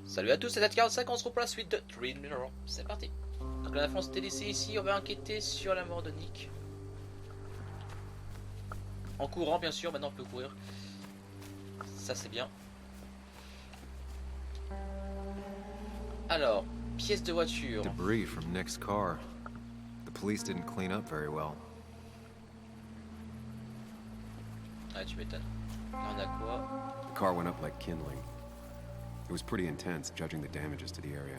Salut à tous, c'est 45, on se retrouve pour la suite de Dream Mirror. C'est parti. Donc la France s'était laissée ici, on va enquêter sur la mort de Nick. En courant bien sûr, maintenant on peut courir. Ça c'est bien. Alors, pièce de voiture. Debris from Nick's car. The police didn't clean up very well. Ah tu m'étonnes. Là on a quoi? The car went up like kindling. It was pretty intense, judging the damages to the area.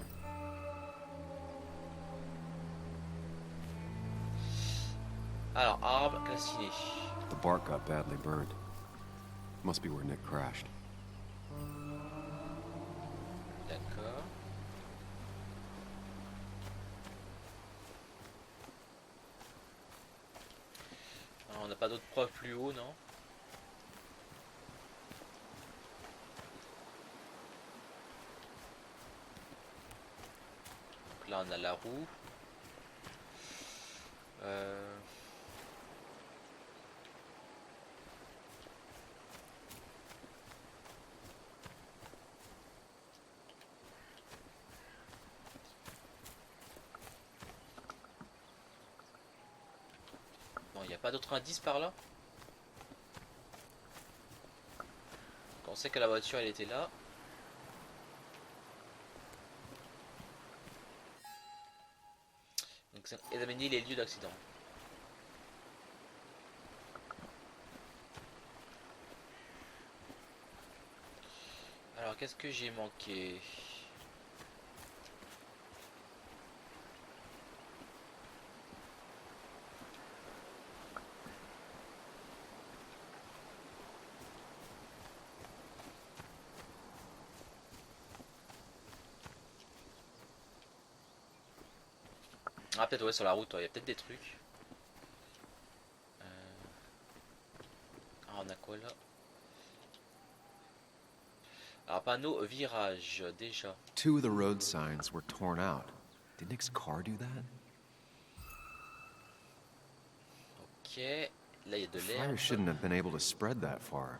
Alors, arbre calcinée. The bark got badly burned. Must be where Nick crashed. D'accord. On n'a pas d'autres preuves plus haut, non? Donc là on a la roue. Bon, il n'y a pas d'autres indices par là. Donc, on sait que la voiture elle était là. Donc examiner les lieux d'accident. Alors qu'est-ce que j'ai manqué? Ah peut-être ouais sur la route, il y a peut-être des trucs. Ah on a quoi là? Alors panneau virage déjà. Two of the road signs were torn out. Did Nick's car do that? Ok, là il y a de The l'air. fire shouldn't have been able to spread that far.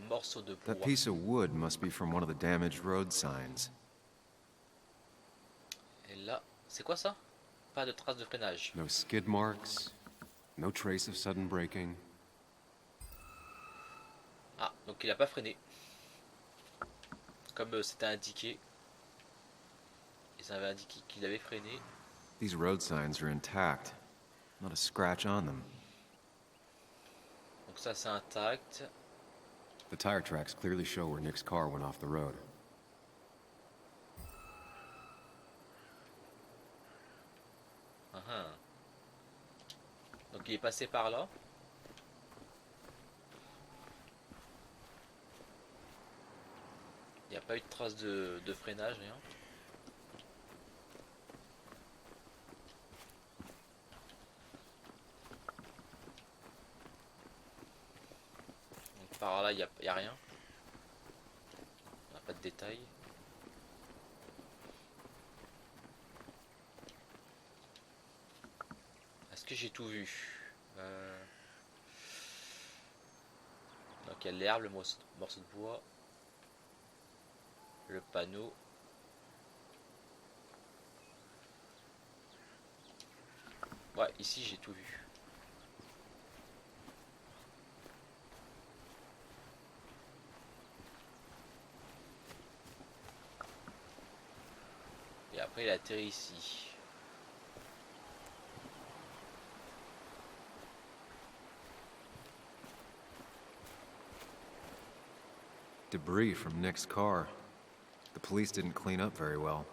Morceau de bois. That piece of wood must be from one of the damaged road signs. Et là, c'est quoi ça? Pas de traces de freinage. No skid marks, no trace of sudden braking. Ah, donc il a pas freiné. Comme c'était indiqué. Ils avaient indiqué qu'il avait freiné. These road signs are intact. Not a scratch on them. Donc ça c'est intact. The tire tracks clearly show where Nick's car went off the road. Donc il est passé par là. Il n'y a pas eu de traces de freinage, rien. Donc par là, il n'y a rien. Il n'y a pas de détails. Est-ce que j'ai tout vu? Donc il y a l'herbe, le morceau de bois, le panneau. Ouais, ici j'ai tout vu. Et après il a atterri ici. Debris from Nick's car. The police didn't clean up very well.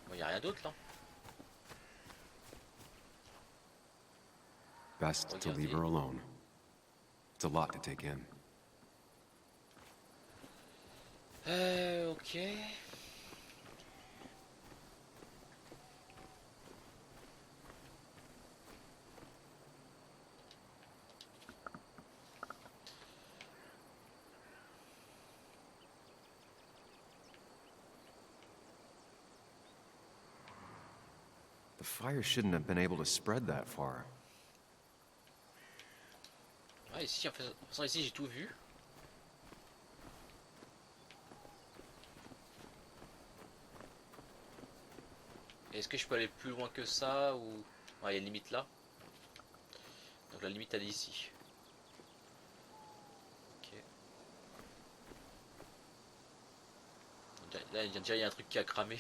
Bon, il n'y a rien d'autre là. Best to leave her alone. It's a lot to take in. Ok. fire shouldn't have been able to spread that far. Ah, ici, en fait, de toute façon, ici j'ai tout vu. Est-ce que je peux aller plus loin que ça ou... Ouais, il y a une limite là. Donc la limite elle est ici. Ok. Là, déjà il y a un truc qui a cramé.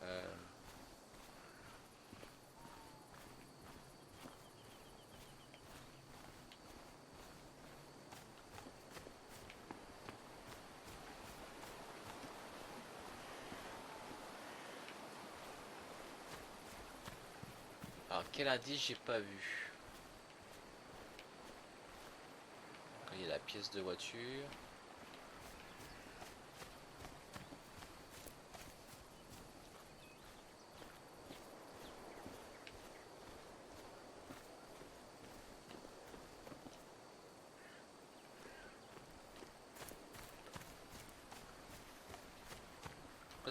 Euh... Alors quel indice j'ai pas vu? Donc, il y a la pièce de voiture.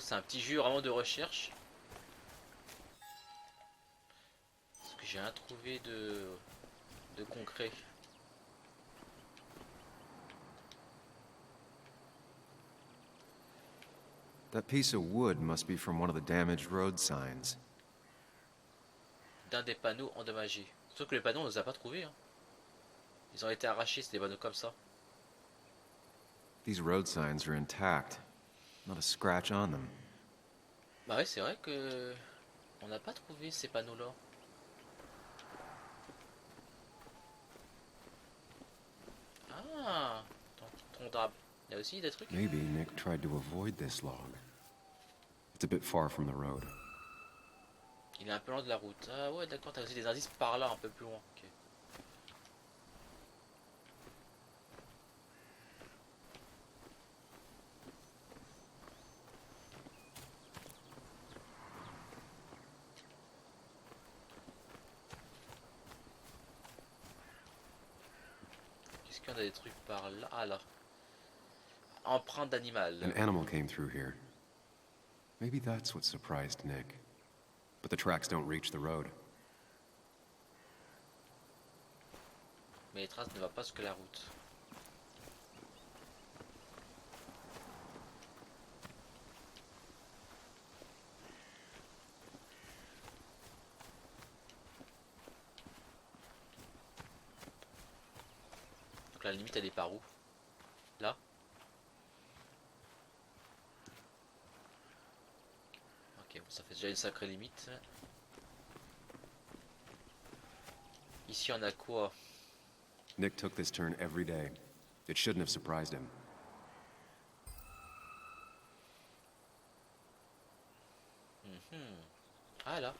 C'est un petit jeu vraiment de recherche. Parce que j'ai rien trouvé de concret. That piece of wood must be from one of the damaged road signs. D'un des panneaux endommagés. Sauf que les panneaux on les a pas trouvés. Hein. Ils ont été arrachés, c'est des panneaux comme ça. These road signs are intact. Not a scratch on them. Bah ouais, c'est vrai que on n'a pas trouvé ces panneaux-là. Ah, ton drap. Il y a aussi des trucs. Maybe Nick tried to avoid this log. It's a bit far from the road. Il est un peu loin de la route. Ah ouais, d'accord, t'as aussi des indices par là, un peu plus loin. Ok. Qu'est-ce qu'il y en a des trucs par là? Ah là. Empreinte d'animal. An animal came through here. Maybe that's what surprised Nick. But the tracks don't reach the road. Mais les traces ne vont pas jusque la route. Donc la limite elle est par où? Là? Ok, bon, ça fait déjà une sacrée limite. Ici on a quoi? Nick took this turn every day. It shouldn't have surprised him. Ah là.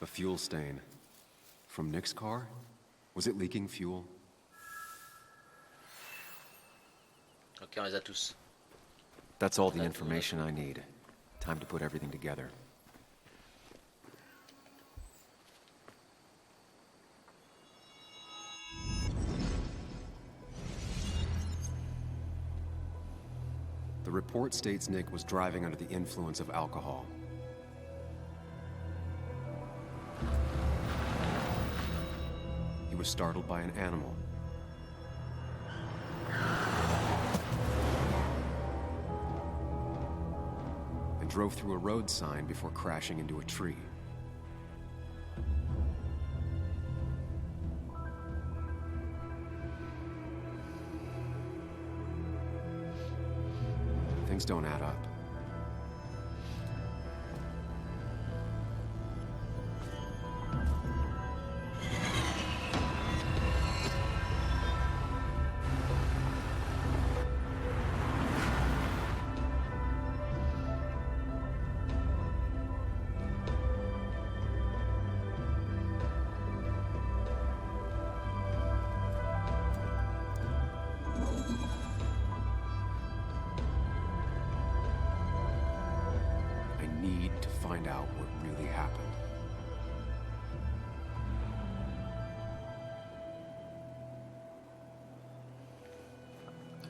A fuel stain. From Nick's car? Was it leaking fuel? Ok, on les a tous. That's all the information I need. Time to put everything together. The report states Nick was driving under the influence of alcohol. He was startled by an animal. And drove through a road sign before crashing into a tree. Things don't add up. Find out what really happened.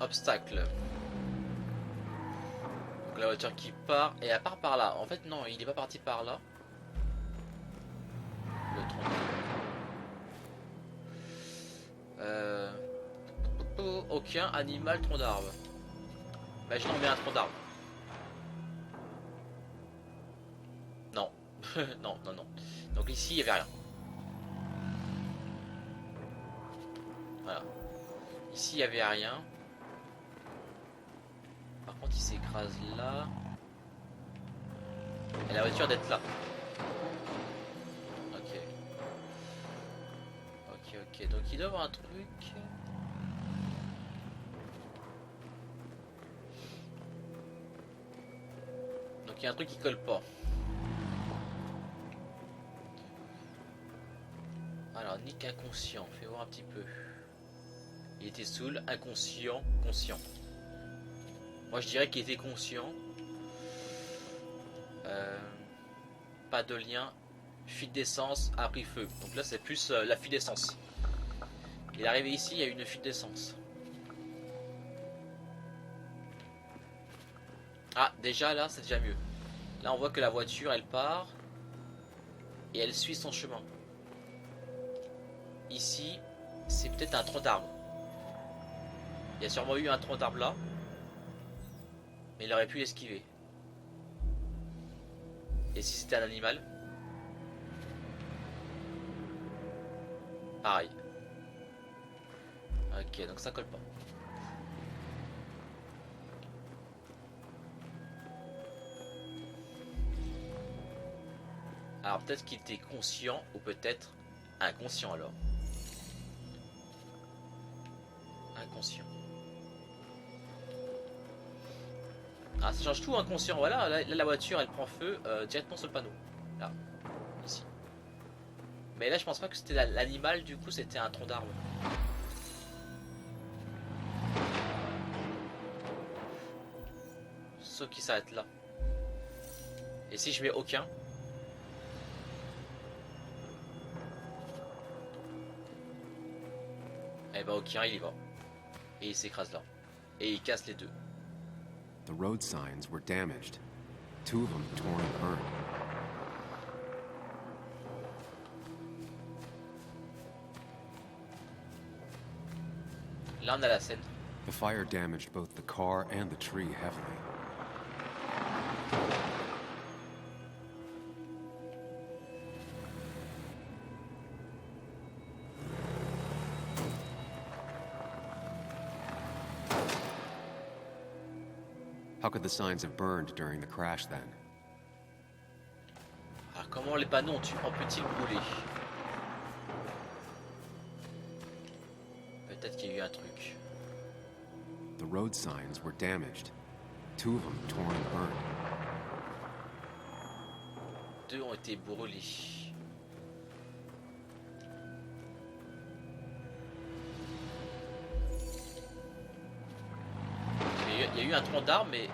Obstacle. Donc la voiture qui part et elle part par là. En fait non, il est pas parti par là. aucun animal tronc d'arbre. Imaginons on met un tronc d'arbre. Non. Non, non, non. Donc ici, il n'y avait rien. Voilà. Ici, il n'y avait rien. Par contre, il s'écrase là. Et la voiture d'être là. Ok. Ok, ok. Donc il doit y avoir un truc. Donc il y a un truc qui colle pas. Alors, Nick inconscient. Fais voir un petit peu. Il était saoul, inconscient, conscient. Moi je dirais qu'il était conscient. Pas de lien. Fuite d'essence a pris feu. Donc là c'est plus la fuite d'essence. Il est arrivé ici, il y a eu une fuite d'essence. Ah déjà là c'est déjà mieux. Là on voit que la voiture elle part. Et elle suit son chemin. Ici c'est peut-être un tronc d'arbre. Il y a sûrement eu un tronc d'arbre là. Mais il aurait pu l'esquiver. Et si c'était un animal? Pareil. Ok, donc ça colle pas. Alors peut-être qu'il était conscient ou peut-être inconscient alors. Inconscient. Ah ça change tout inconscient. Voilà, là, la voiture elle prend feu directement sur le panneau. Là, ici. Mais là je pense pas que c'était l'animal, du coup c'était un tronc d'arbre. Sauf qu'il s'arrête là. Et si je mets aucun? Eh ben aucun il y va. Et il s'écrase là. Et il casse les deux. The road signs were damaged. 2 of them torn and burned. Là on a la scène. The fire damaged both the car and the tree heavily. How could the signs have burned during the crash then? Alors comment les panneaux ont pu-ils brûler? Peut-être qu'il y a eu un truc. The road signs were damaged. 2 of them torn and burned. 2 ont été brûlés. Il y a eu un tronc d'arbre, mais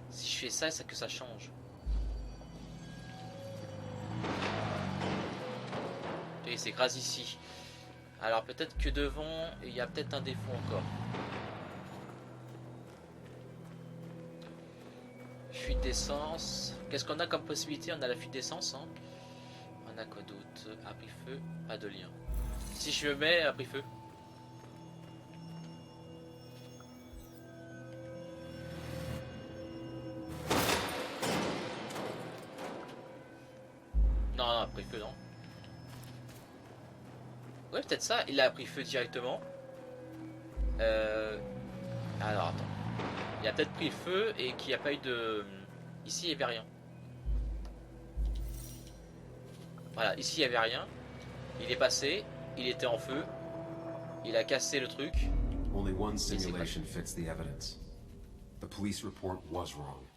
si je fais ça, c'est que ça change. Et il s'écrase ici. Alors peut-être que devant, il y a peut-être un défaut encore. Fuite d'essence. Qu'est-ce qu'on a comme possibilité? On a la fuite d'essence. Hein. On a quoi d'autre? A pris feu, pas de lien. Si je me mets a pris feu. Non, non, a pris feu, non. Ouais, peut-être ça. Il a pris feu directement. Alors, attends. Il a peut-être pris feu et qu'il n'y a pas eu de... Ici, il n'y avait rien. Voilà, ici, il n'y avait rien. Il est passé. Il était en feu. Il a cassé le truc. Only one simulation fits the evidence. The police report was wrong.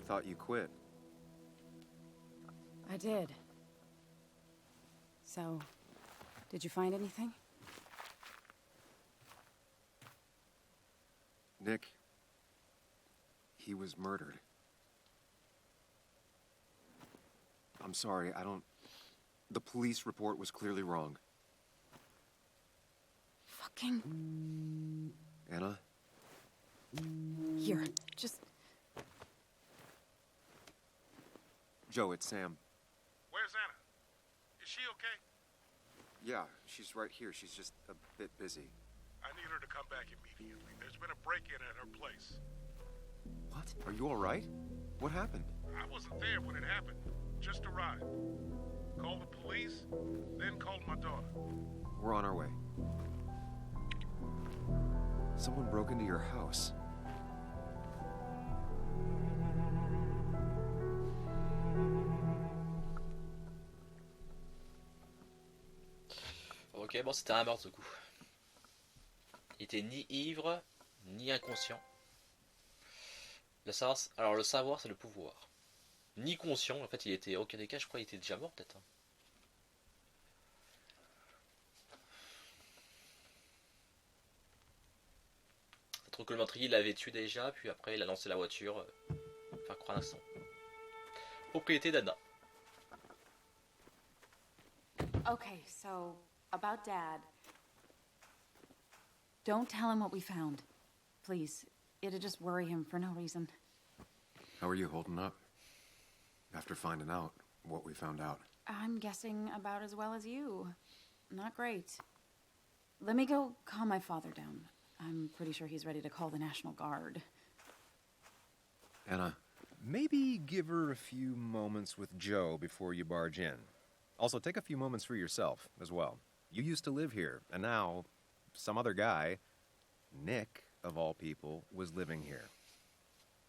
thought you quit. I did. So, did you find anything? Nick, he was murdered. I'm sorry, the police report was clearly wrong. Fucking... Anna? Here, just... Joe, it's Sam. Where's Anna? Is she okay? Yeah, she's right here. She's just a bit busy. I need her to come back immediately. There's been a break-in at her place. What? Are you all right? What happened? I wasn't there when it happened. Just arrived. Called the police, then called my daughter. We're on our way. Someone broke into your house. Ok, bon, c'était un meurtre du coup. Il était ni ivre, ni inconscient. Alors le savoir, c'est le pouvoir. Ni conscient, en fait, il était, aucun des cas, je crois, il était déjà mort peut-être. C'est trop que le meurtrier l'avait tué déjà, puis après il a lancé la voiture. Faire croire un instant. Propriété d'Anna. Okay, so, about Dad. Don't tell him what we found. Please. It'd just worry him for no reason. How are you holding up? After finding out what we found out. I'm guessing about as well as you. Not great. Let me go calm my father down. I'm pretty sure he's ready to call the National Guard. Anna, Maybe give her a few moments with Joe before you barge in. Also, take a few moments for yourself as well. You used to live here, and now some other guy, Nick, of all people, was living here.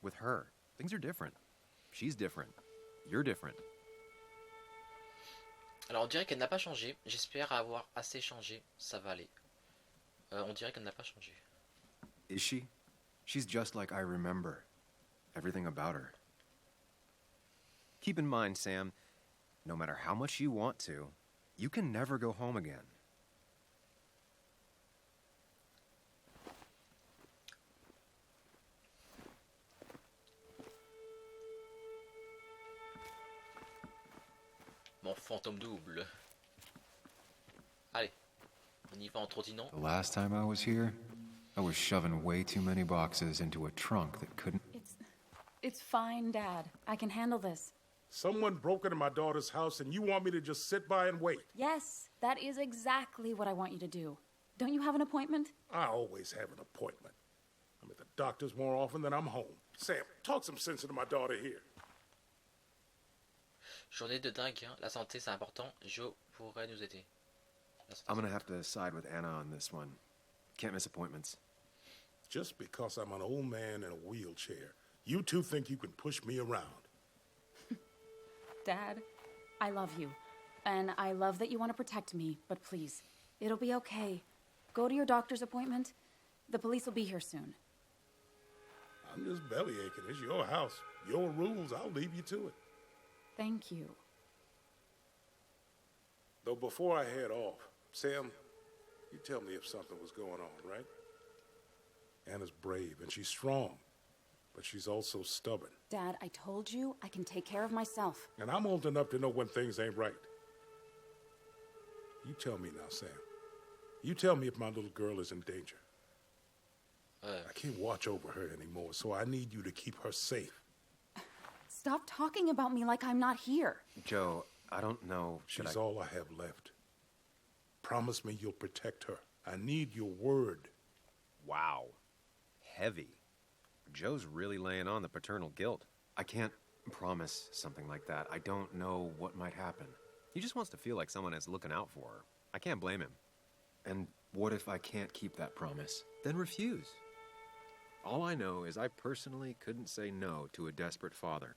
With her. Things are different. She's different. You're different. Alors on dirait qu'elle n'a pas changé. J'espère avoir assez changé. Ça va aller. On dirait qu'elle n'a pas changé. is she? She's just like I remember. Everything about her. Keep in mind, Sam, no matter how much you want to, you can never go home again. Mon fantôme double. Allez, on y va en trottinant. The last time I was here, I was shoving way too many boxes into a trunk that couldn't... It's fine, Dad. I can handle this. Someone broke into my daughter's house and you want me to just sit by and wait? Yes, that is exactly what I want you to do. Don't you have an appointment? I always have an appointment. I'm at the doctor's more often than I'm home. Sam, talk some sense into my daughter here. Journée de dingue, hein. La santé c'est important. Joe pourrait nous aider. I'm gonna have to side with Anna on this one. Can't miss appointments. Just because I'm an old man in a wheelchair, you two think you can push me around. Dad, I love you. And I love that you want to protect me, but please, it'll be okay. Go to your doctor's appointment. The police will be here soon. I'm just belly aching. It's your house. Your rules, I'll leave you to it. Thank you. Though before I head off, Sam, you tell me if something was going on, right? Anna's brave and she's strong, but she's also stubborn. Dad, I told you I can take care of myself. And I'm old enough to know when things ain't right. You tell me now, Sam. You tell me if my little girl is in danger. I can't watch over her anymore, so I need you to keep her safe. Stop talking about me like I'm not here. Joe, I don't know. She's all I have left. Promise me you'll protect her. I need your word. Wow. Heavy. Joe's really laying on the paternal guilt. I can't promise something like that. I don't know what might happen. He just wants to feel like someone is looking out for her. I can't blame him. And what if I can't keep that promise? Then refuse. All I know is I personally couldn't say no to a desperate father.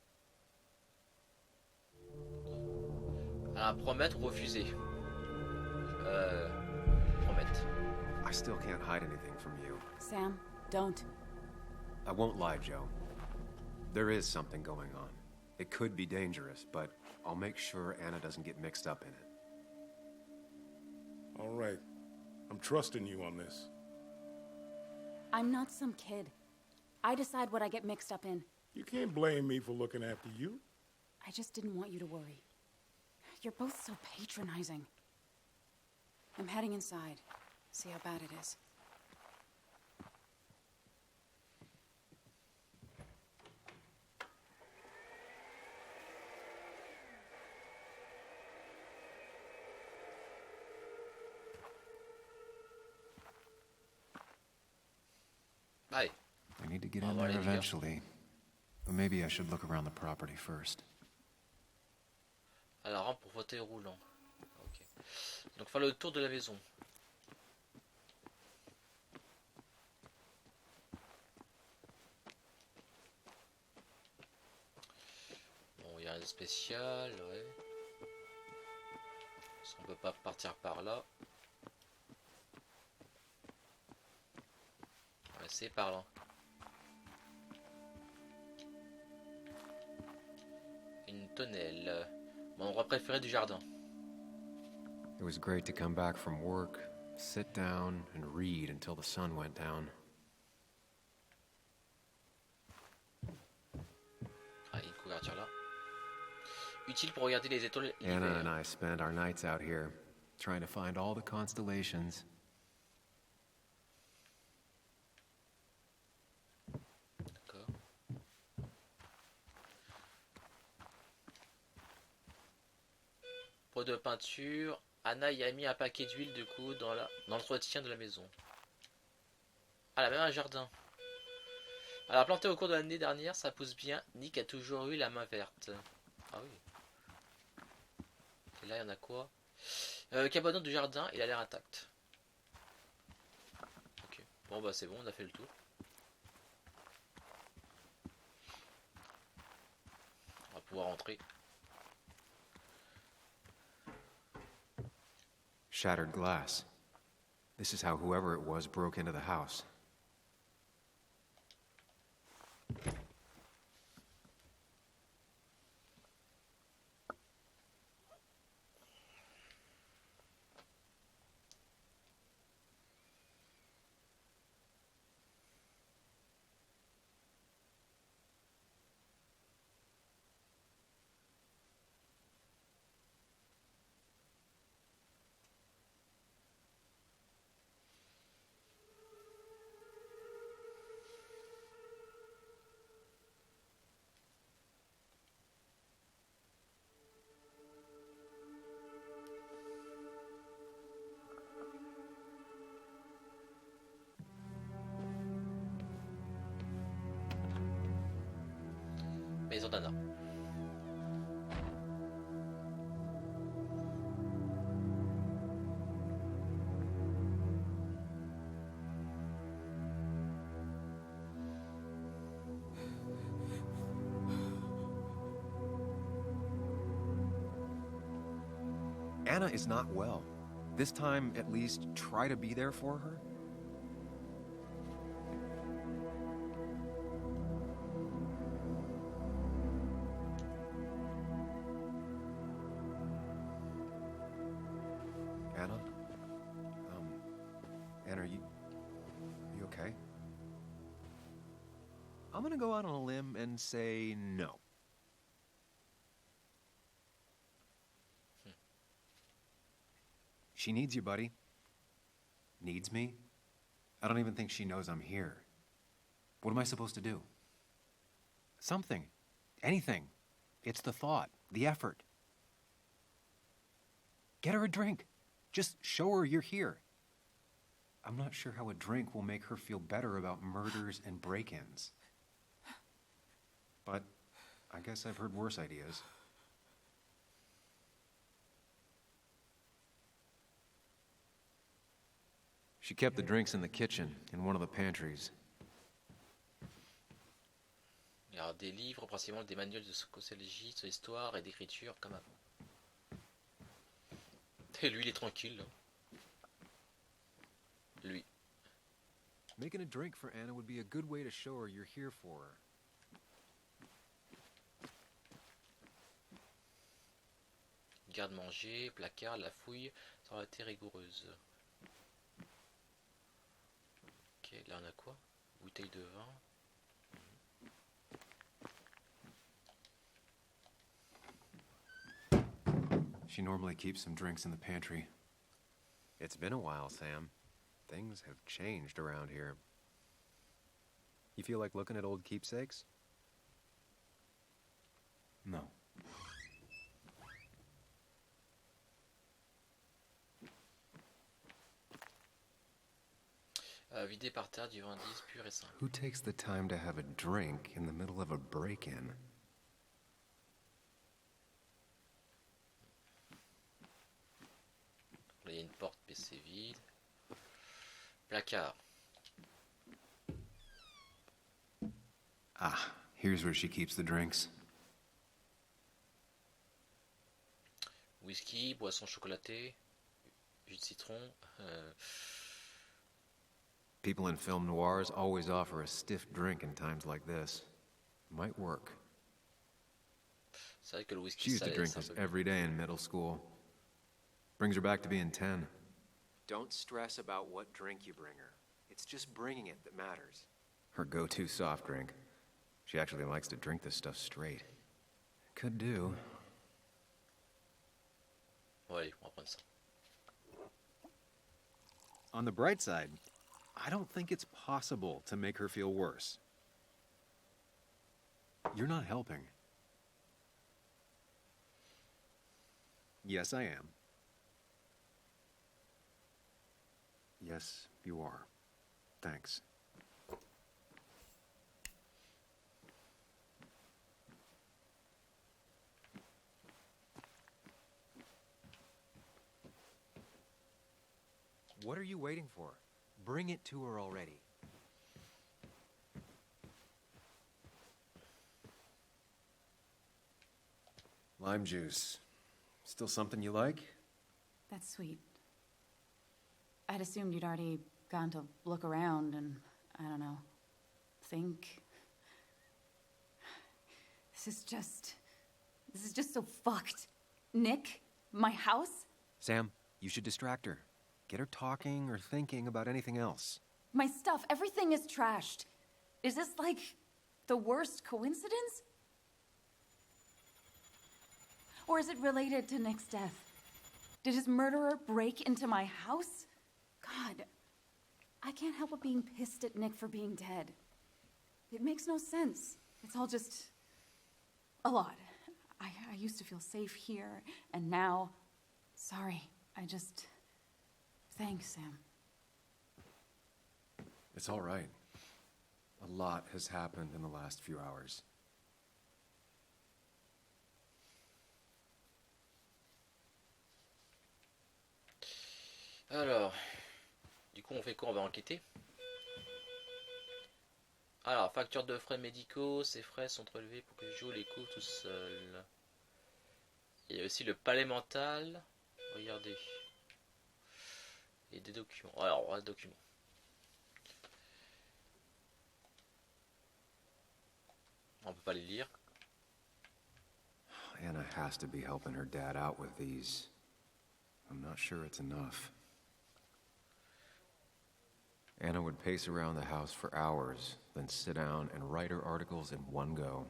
Promettre ou refuser. Promettre. I still can't hide anything from you. Sam, don't. I won't lie, Joe. There is something going on. It could be dangerous, but I'll make sure Anna doesn't get mixed up in it. All right. I'm trusting you on this. I'm not some kid. I decide what I get mixed up in. You can't blame me for looking after you. I just didn't want you to worry. You're both so patronizing. I'm heading inside. See how bad it is. Allez. I need to get On in va there aller dire. eventually. But maybe I should look around the property first. À la rampe pour fauteuil roulant. Ok. Donc faire le tour de la maison. Bon, il y a un spécial, ouais. Parce qu'on peut pas partir par là. Ouais, c'est par là. Une tonnelle. Mon endroit préféré du jardin. It was great to come back from work, sit down, and read until the sun went down. Ah, il y a une couverture là. Utile pour regarder les étoiles Anna l'hiver. and I spent our nights out here, trying to find all the constellations. D'accord. Pot de peinture. Anna y a mis un paquet d'huile du coup dans l'entretien de la maison. Ah, elle a même un jardin. Alors planté au cours de l'année dernière, ça pousse bien. Nick a toujours eu la main verte. Ah oui. Et là, il y en a quoi? Cabanon du jardin, il a l'air intact. Ok. Bon bah c'est bon, on a fait le tour. On va pouvoir rentrer. Shattered glass. This is how whoever it was broke into the house. Maison d'Anna. Anna is not well. This time, at least, try to be there for her. Anna? Anna, are you okay? I'm gonna go out on a limb and say no. She needs you, buddy. Needs me? I don't even think she knows I'm here. What am I supposed to do? Something. Anything. It's the thought, the effort. Get her a drink. Just show her you're here. I'm not sure how a drink will make her feel better about murders and break-ins. But I guess I've heard worse ideas. She kept the drinks in the kitchen, in one of the pantries. Alors des livres, principalement des manuels de sociologie, sur l'histoire et d'écriture, comme avant. Et lui, il est tranquille. Là. Lui. Making a drink for Anna would be a good way to show her you're here for her. Garde-manger, placard, la fouille aurait été rigoureuse. Ok, là on a quoi? Bouteille de vin. She normally keeps some drinks in the pantry. It's been a while, Sam. Things have changed around here. You feel like looking at old keepsakes? No. Vidé par terre du vin 10 pur et simple. Who takes the time to have a drink in the middle of a break-in? Là, il y a une porte PC vide. Placard. Ah, here's where she keeps the drinks. Whisky, boisson chocolatée, jus de citron. People in film noirs always offer a stiff drink in times like this. Might work. C'est vrai que le She whisky used ça to drink laisse un this peu. every day in middle school. Brings her back to being 10. Don't stress about what drink you bring her. It's just bringing it that matters. Her go-to soft drink. She actually likes to drink this stuff straight. Could do. Bon, allez, on va prendre ça. On the bright side, I don't think it's possible to make her feel worse. You're not helping. Yes, I am. Yes, you are. Thanks. What are you waiting for? Bring it to her already. Lime juice. Still something you like? That's sweet. I'd assumed you'd already gone to look around and, I don't know, think. This is just so fucked. Nick? My house? Sam, you should distract her. Get her talking or thinking about anything else. My stuff, everything is trashed. Is this like the worst coincidence? Or is it related to Nick's death? Did his murderer break into my house? God, I can't help but being pissed at Nick for being dead. It makes no sense. It's all just a lot. I used to feel safe here, and now, sorry, thanks, Sam. It's all right. A lot has happened in the last few hours. Alors, du coup, on fait quoi? On va enquêter. Alors, facture de frais médicaux, ces frais sont relevés pour que Joe les couvre tout seul. Il y a aussi le palais mental. Regardez. Et des documents. Alors, on va les documents. On peut pas les lire. Anna has to be helping her dad out with these. I'm not sure it's enough. Anna would pace around the house for hours, then sit down and write her articles in one go.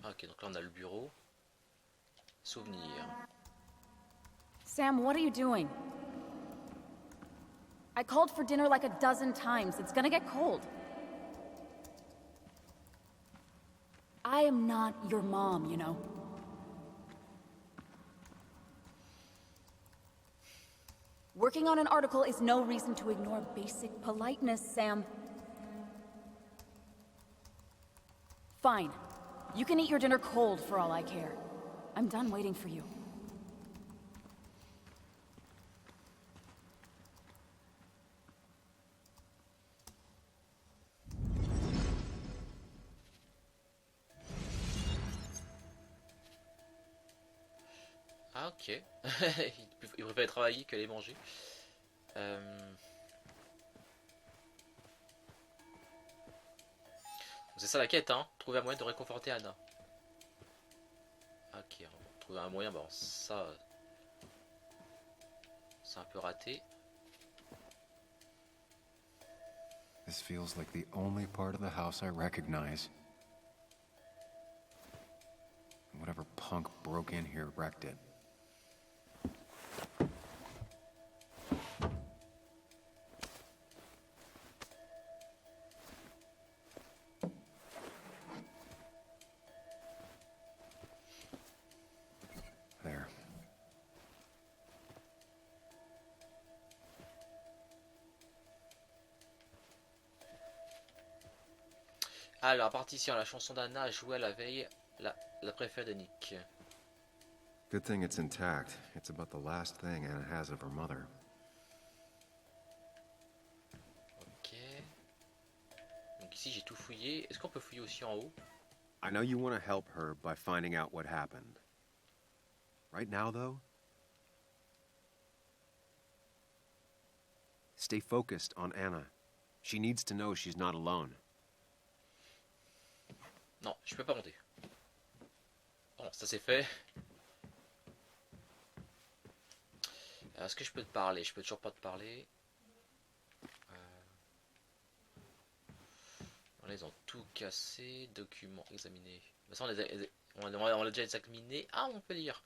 Ok, donc là on a le bureau. Souvenir. Sam, what are you doing? I called for dinner like a dozen times. It's gonna get cold. I am not your mom, you know. Working on an article is no reason to ignore basic politeness, Sam. Fine. You can eat your dinner cold for all I care. I'm done waiting for you. Ah, ok. Il préfère travailler que les manger. Euh, C'est ça la quête, hein. Trouver un moyen de réconforter Anna. Ok, trouver un moyen, bon, ça, c'est un peu raté. This feels like the only part of the house I recognize. Whatever punk broke in here wrecked it. There. Alors, partition, la chanson d'Anna jouée à la veille, la préférée de Nick. Good thing it's intact. It's about the last thing Anna has of her mother. Ok. Donc ici, j'ai tout fouillé. Est-ce qu'on peut fouiller aussi en haut? I know you want to help her by finding out what happened. Right now, though, stay focused on Anna. She needs to know she's not alone. Non, je peux pas monter. Bon, ça c'est fait. Est-ce que je peux te parler? Je peux toujours pas te parler. Là, ils ont tout cassé. Documents examinés. De toute façon, on l'a déjà examiné. Ah, on peut lire.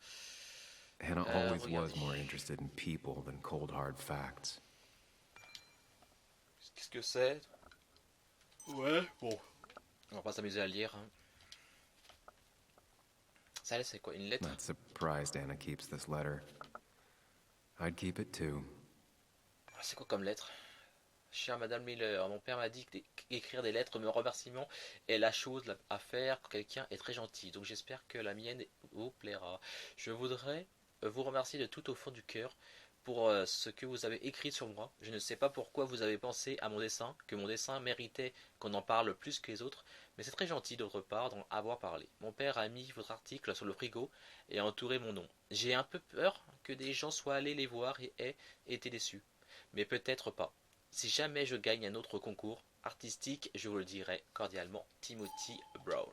Anna always regardez. was more interested in people than cold hard facts. Qu'est-ce que c'est? Ouais, bon. On va pas s'amuser à lire. Hein. Ça, c'est quoi? Une lettre? Not surprised Anna keeps this letter. I'd keep it too. C'est quoi comme lettre? Chère Madame Miller, mon père m'a dit qu'écrire des lettres de remerciement est la chose à faire quand quelqu'un est très gentil. Donc j'espère que la mienne vous plaira. Je voudrais vous remercier de tout au fond du cœur pour ce que vous avez écrit sur moi. Je ne sais pas pourquoi vous avez pensé à mon dessin, que mon dessin méritait qu'on en parle plus que les autres, mais c'est très gentil d'autre part d'en avoir parlé. Mon père a mis votre article sur le frigo et a entouré mon nom. J'ai un peu peur que des gens soient allés les voir et aient été déçus, mais peut-être pas. Si jamais je gagne un autre concours artistique, je vous le dirai cordialement, Timothy Brown.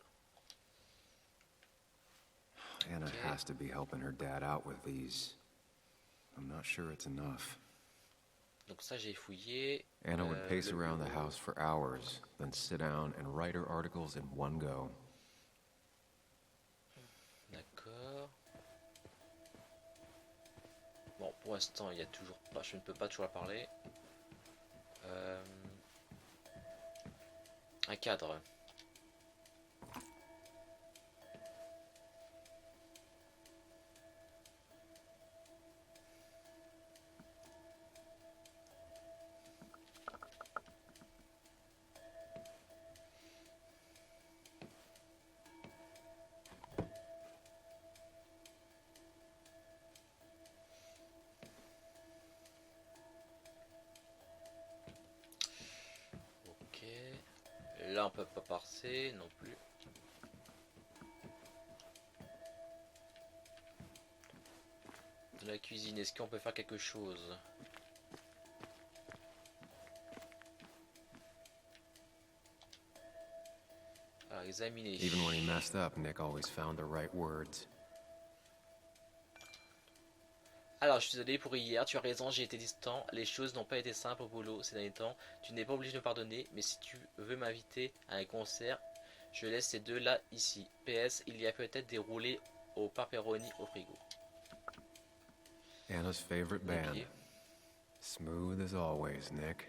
Anna has to be helping her dad out with these. I'm not sure it's enough. Donc ça j'ai fouillé. Anna would pace le around the bureau. house for hours, then sit down and write her articles in one go. D'accord. Bon, pour l'instant, il y a toujours pas, je ne peux pas toujours la parler. Un cadre. Ok. Là, on peut pas passer non plus. De la cuisine, est-ce qu'on peut faire quelque chose? Alors, examiner. Even when he messed up, Nick always found the right words. Alors, je suis désolé pour hier, tu as raison, j'ai été distant, les choses n'ont pas été simples au boulot ces derniers temps, tu n'es pas obligé de me pardonner, mais si tu veux m'inviter à un concert, je laisse ces deux-là ici. PS, il y a peut-être des roulés au pepperoni au frigo. Anna's favorite band. Ok. Smooth as always, Nick.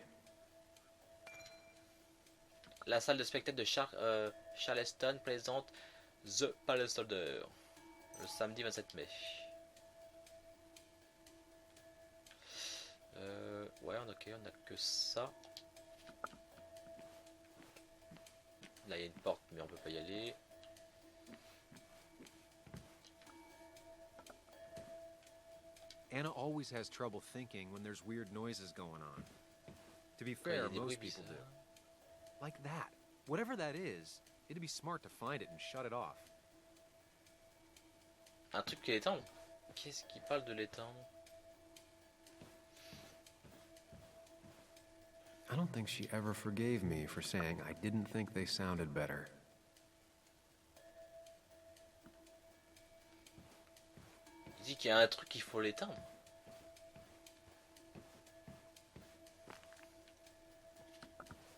La salle de spectacle de Charleston présente The Placeholder le samedi 27 mai. Ouais, ok, on a que ça. Là, il y a une porte, mais on peut pas y aller. Anna always has trouble thinking when there's weird noises going on. To be Quand il y fair, a des bruits most people do. bizarres. Like that. Whatever that is, it'd be smart to find it and shut it off. Un truc qui est éteint. Qu'est-ce qui parle de l'éteindre? I don't think she ever forgave me for saying I didn't think they sounded better. Il dit qu'il y a un truc, il faut l'éteindre.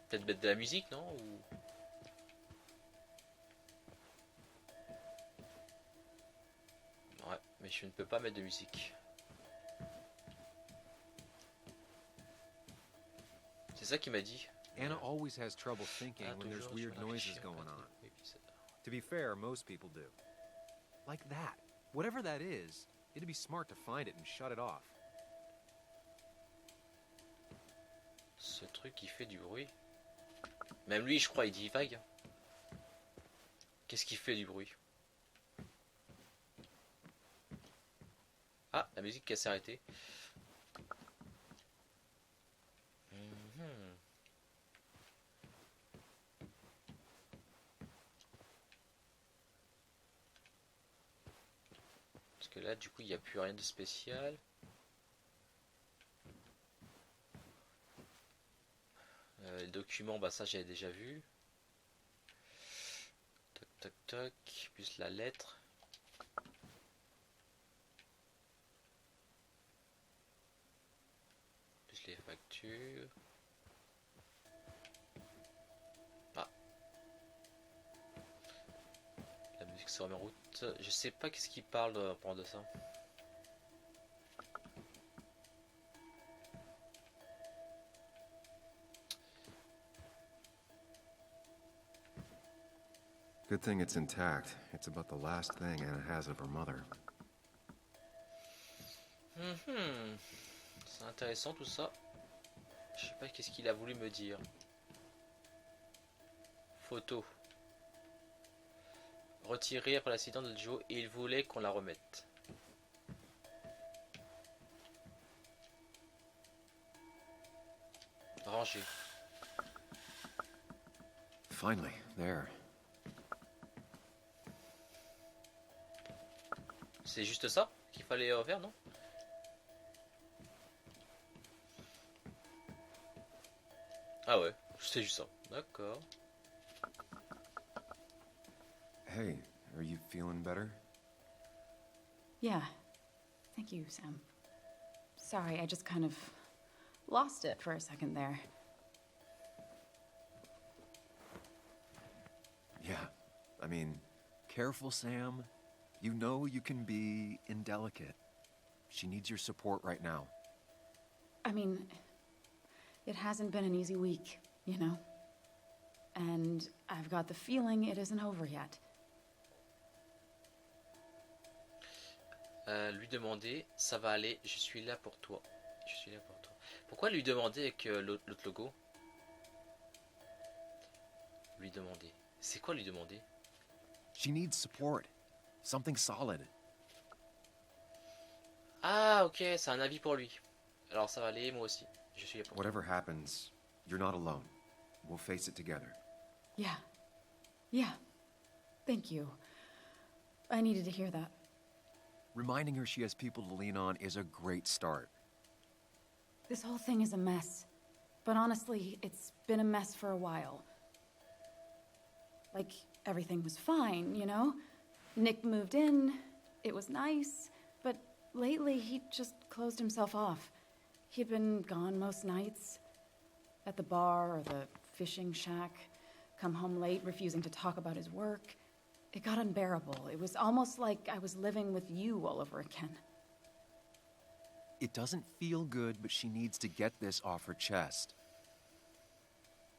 Peut-être mettre de la musique, non? Ou... Ouais, mais je ne peux pas mettre de musique. C'est ça qu'il m'a dit. Anna always has trouble thinking Ah, when there's toujours, weird je noises réfléchis, going en fait. on. Oui, puis ça- To be fair, most people do. Like that. Whatever that is, it'd be smart to find it and shut it off. Ce truc qui fait du bruit. Même lui, je crois, il dit vague. Qu'est-ce qui fait du bruit? Ah, la musique qui s'est arrêtée. Mhm. Parce que là, du coup, il n'y a plus rien de spécial. Les documents, bah ça j'avais déjà vu. Toc toc toc, plus la lettre. Plus les factures. Ah. La musique se remet en route. Je sais pas qu'est-ce qu'il parle pendant de ça. Good thing it's intact. It's about the last thing Anna has of her mother. Mhm. C'est intéressant tout ça. Je sais pas qu'est-ce qu'il a voulu me dire. Photo. Retirée après l'accident de Joe et il voulait qu'on la remette. Rangée. Finally, there. C'est juste ça qu'il fallait faire, non? Ah ouais, c'est juste ça. D'accord. Hey, are you feeling better? Yeah. Thank you, Sam. Sorry, I just kind of lost it for a second there. Yeah. I mean, careful, Sam. You know you can be indelicate. She needs your support right now. I mean, it hasn't been an easy week, you know? And I've got the feeling it isn't over yet. Lui demander, ça va aller, je suis là pour toi. Je suis là pour toi. Pourquoi lui demander avec l'autre logo? Lui demander. C'est quoi lui demander? She needs support. Something solid. Ah ok, c'est un avis pour lui. Alors ça va aller, moi aussi. Je suis là pour toi. Whatever happens, you're not alone. We'll face it together. Yeah. Yeah. Thank you. I needed to hear that. Reminding her she has people to lean on is a great start. This whole thing is a mess. But honestly, it's been a mess for a while. Like, everything was fine, you know? Nick moved in, it was nice, but lately he just closed himself off. He'd been gone most nights, at the bar or the fishing shack, come home late, refusing to talk about his work. It got unbearable. It was almost like I was living with you all over again. It doesn't feel good, but she needs to get this off her chest.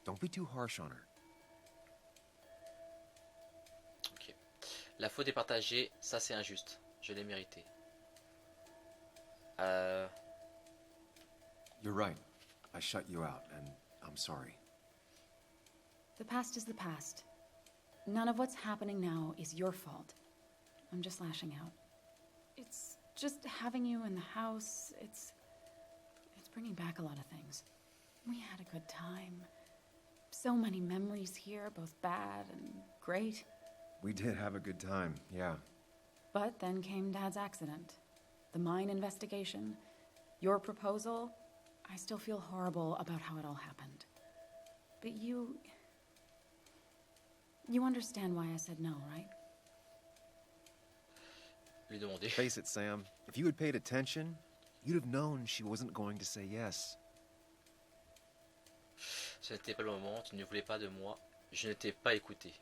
Don't be too harsh on her. Ok. La faute est partagée, ça c'est injuste. Je l'ai mérité. You're right. I shut you out, and I'm sorry. The past is the past. None of what's happening now is your fault. I'm just lashing out. It's just having you in the house, it's bringing back a lot of things. We had a good time. So many memories here, both bad and great. We did have a good time, yeah. But then came Dad's accident. the mine investigation, your proposal, I still feel horrible about how it all happened. But you understand why I said no, right? Lui demander. Face it, Sam. If you had paid attention, you'd have known she wasn't going to say yes. Ce n'était pas le moment, tu ne voulais pas de moi, je ne t'ai pas écouté.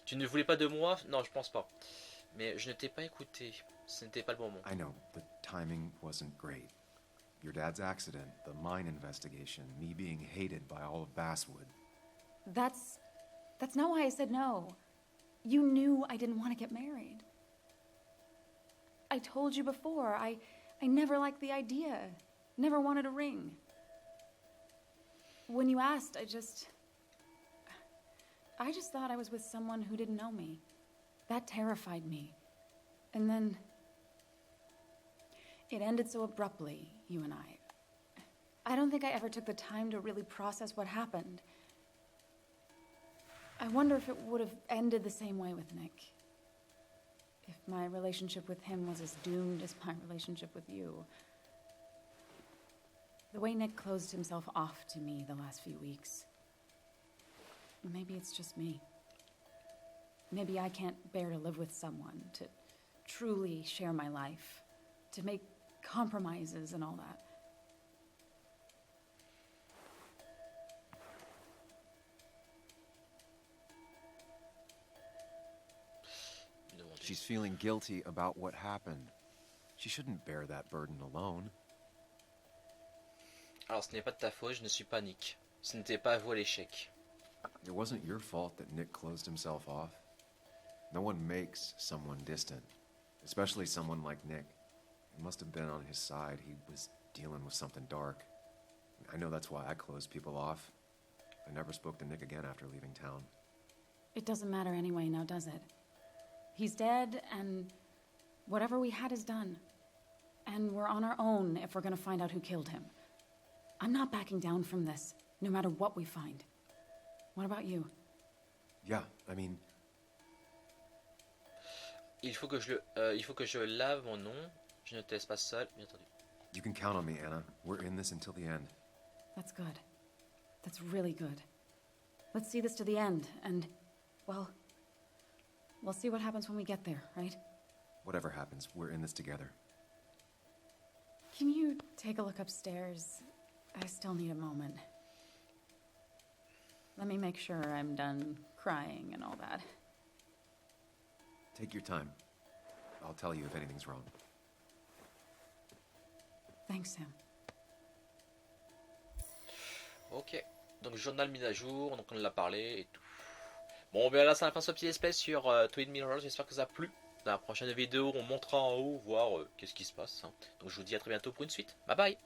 Tu ne voulais pas de moi? Non, je pense pas. Mais je ne t'ai pas écouté, ce n'était pas le bon moment. I know, the timing wasn't great. Your dad's accident, the mine investigation, me being hated by all of Basswood. That's not why I said no. You knew I didn't want to get married. I told you before, I never liked the idea. Never wanted a ring. When you asked, I just thought I was with someone who didn't know me. That terrified me. And then it ended so abruptly, you and I. I don't think I ever took the time to really process what happened. I wonder if it would have ended the same way with Nick. If my relationship with him was as doomed as my relationship with you. The way Nick closed himself off to me the last few weeks. Maybe it's just me. Maybe I can't bear to live with someone, to truly share my life, to make compromises and all that. Lui demander. She's feeling guilty about what happened. She shouldn't bear that burden alone. Alors ce n'est pas de ta faute, je ne suis pas Nick. Ce n'était pas à vous à l'échec. It wasn't your fault that Nick closed himself off. No one makes someone distant, especially someone like Nick. It must have been on his side. He was dealing with something dark. I know that's why I closed people off. I never spoke to Nick again after leaving town. It doesn't matter anyway now, does it? He's dead, and whatever we had is done. And we're on our own if we're gonna find out who killed him. I'm not backing down from this, no matter what we find. What about you? Yeah, I mean, Il faut que je lave mon nom. Je ne te laisse pas seul, bien entendu. you can count on me, Anna. We're in this until the end. That's good. That's really good. Let's see this to the end, and, well, we'll see what happens when we get there, right? Whatever happens, we're in this together. Can you take a look upstairs? I still need a moment. Let me make sure I'm done crying and all that. Take your time. I'll tell you if anything's wrong. Thanks, Sam. Ok, donc journal mis à jour, donc on en a parlé et tout. Bon, ben là, c'est la fin de ce petit espèce sur Twin Mirror. J'espère que ça a plu. Dans la prochaine vidéo, on montera en haut, voir qu'est-ce qui se passe. Hein. Donc je vous dis à très bientôt pour une suite. Bye bye.